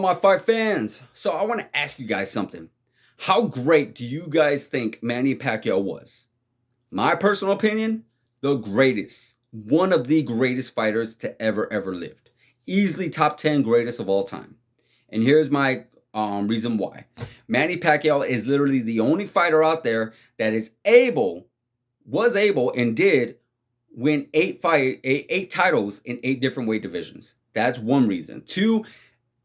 my fight fans. So I want to ask you guys something. How great do you guys think Manny Pacquiao was? My personal opinion, the greatest. One of the greatest fighters to ever lived. Easily top 10 greatest of all time. And here's my reason why. Manny Pacquiao is literally the only fighter out there that was able, and did win eight titles in 8 different weight divisions. That's one reason. Two,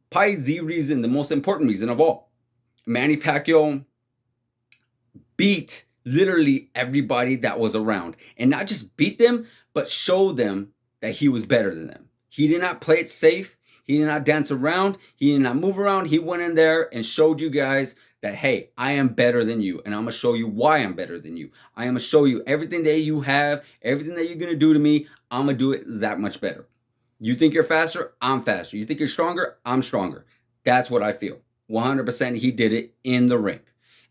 probably the reason, the most important reason of all. Manny Pacquiao beat literally everybody that was around. And not just beat them, but showed them that he was better than them. He did not play it safe. He did not dance around. He did not move around. He went in there and showed you guys that, hey, I am better than you. And I'm going to show you why I'm better than you. I am going to show you everything that you have, everything that you're going to do to me. I'm going to do it that much better. You think you're faster? I'm faster. You think you're stronger? I'm stronger. That's what I feel. 100% he did it in the ring.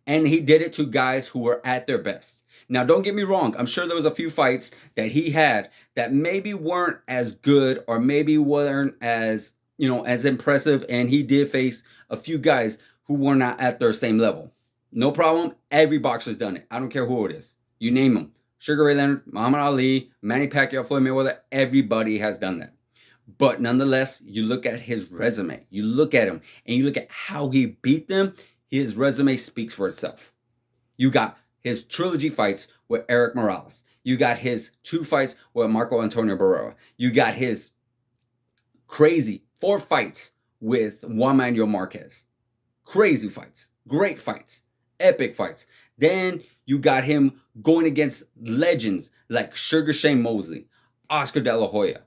And he did it to guys who were at their best. Now, don't get me wrong. I'm sure there was a few fights that he had that maybe weren't as good or maybe weren't as, as impressive. And he did face a few guys who were not at their same level. No problem. Every boxer's done it. I don't care who it is. You name them. Sugar Ray Leonard, Muhammad Ali, Manny Pacquiao, Floyd Mayweather. Everybody has done that. But nonetheless, you look at his resume. You look at him and you look at how he beat them. His resume speaks for itself. You got his trilogy fights with Eric Morales. You got his 2 fights with Marco Antonio Barrera. You got his crazy 4 fights with Juan Manuel Marquez. Crazy fights. Great fights. Epic fights. Then you got him going against legends like Sugar Shane Mosley, Oscar De La Hoya.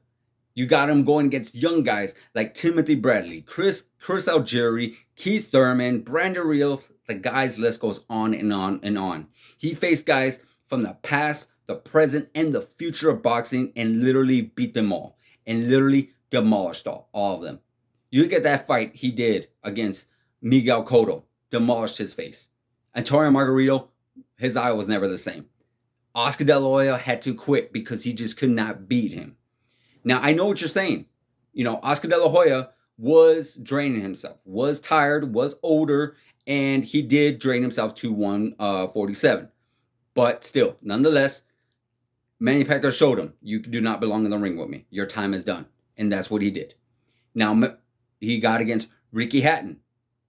You got him going against young guys like Timothy Bradley, Chris Algieri, Keith Thurman, Brandon Rios. The guys' list goes on and on and on. He faced guys from the past, the present, and the future of boxing and literally beat them all. And literally demolished all of them. You look at that fight he did against Miguel Cotto. Demolished his face. Antonio Margarito, his eye was never the same. Oscar De La Hoya had to quit because he just could not beat him. Now, I know what you're saying. Oscar De La Hoya was draining himself, was tired, was older, and he did drain himself to 147. But still, nonetheless, Manny Pacquiao showed him, you do not belong in the ring with me. Your time is done. And that's what he did. Now, he got against Ricky Hatton.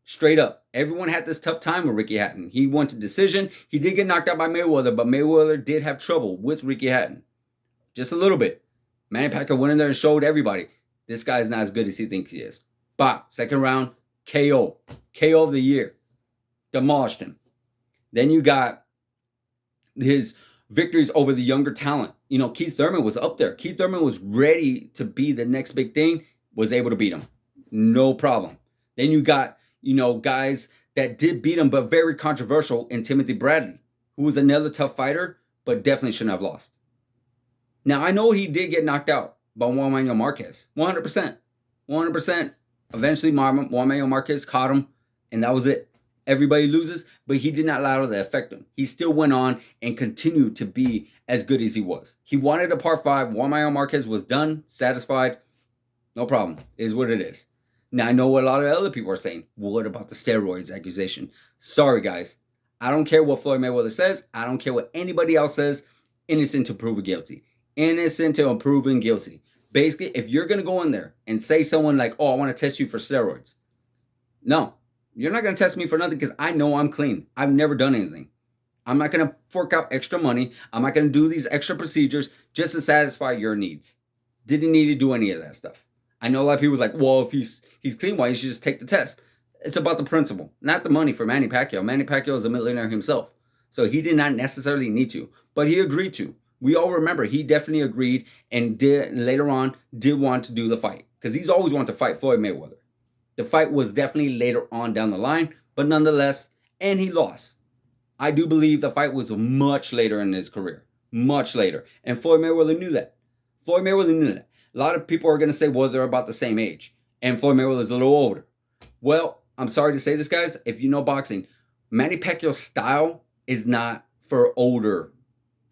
Straight up. Everyone had this tough time with Ricky Hatton. He went to decision. He did get knocked out by Mayweather, but Mayweather did have trouble with Ricky Hatton. Just a little bit. Manny Pacquiao went in there and showed everybody, this guy is not as good as he thinks he is. But second round, KO. KO of the year. Demolished him. Then you got his victories over the younger talent. Keith Thurman was up there. Keith Thurman was ready to be the next big thing, was able to beat him. No problem. Then you got, guys that did beat him, but very controversial in Timothy Bradley, who was another tough fighter, but definitely shouldn't have lost. Now, I know he did get knocked out by Juan Manuel Marquez. 100%. 100%. Eventually, Juan Manuel Marquez caught him, and that was it. Everybody loses, but he did not allow that to affect him. He still went on and continued to be as good as he was. He wanted a par 5. Juan Manuel Marquez was done, satisfied. No problem. It is what it is. Now, I know what a lot of other people are saying. Well, what about the steroids accusation? Sorry, guys. I don't care what Floyd Mayweather says. I don't care what anybody else says. Innocent to proven guilty. Innocent to proven guilty. Basically, if you're going to go in there and say someone like, oh, I want to test you for steroids. No, you're not going to test me for nothing because I know I'm clean. I've never done anything. I'm not going to fork out extra money. I'm not going to do these extra procedures just to satisfy your needs. Didn't need to do any of that stuff. I know a lot of people are like, well, if he's clean, why you should just take the test? It's about the principle, not the money for Manny Pacquiao. Manny Pacquiao is a millionaire himself. So he did not necessarily need to, but he agreed to. We all remember he definitely agreed and did later on did want to do the fight because he's always wanted to fight Floyd Mayweather. The fight was definitely later on down the line, but nonetheless, and he lost. I do believe the fight was much later in his career, much later, and Floyd Mayweather knew that. Floyd Mayweather knew that. A lot of people are going to say, well, they're about the same age, and Floyd Mayweather is a little older. Well, I'm sorry to say this, guys. If you know boxing, Manny Pacquiao's style is not for older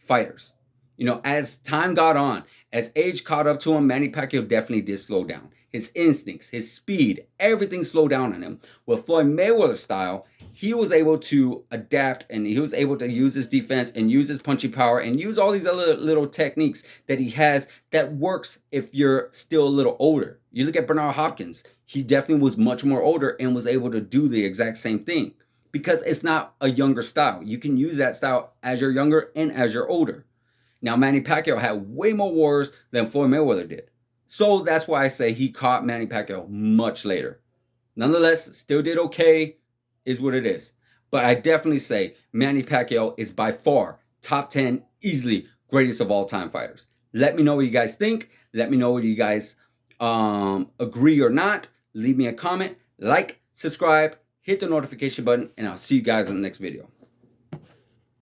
fighters. You know, as time got on, as age caught up to him, Manny Pacquiao definitely did slow down. His instincts, his speed, everything slowed down on him. With Floyd Mayweather style, he was able to adapt and he was able to use his defense and use his punching power and use all these other little techniques that he has that works if you're still a little older. You look at Bernard Hopkins, he definitely was much more older and was able to do the exact same thing because it's not a younger style. You can use that style as you're younger and as you're older. Now, Manny Pacquiao had way more wars than Floyd Mayweather did. So that's why I say he caught Manny Pacquiao much later. Nonetheless, still did okay, is what it is. But I definitely say Manny Pacquiao is by far top 10, easily greatest of all time fighters. Let me know what you guys think. Let me know whether you guys agree or not. Leave me a comment, like, subscribe, hit the notification button, and I'll see you guys in the next video.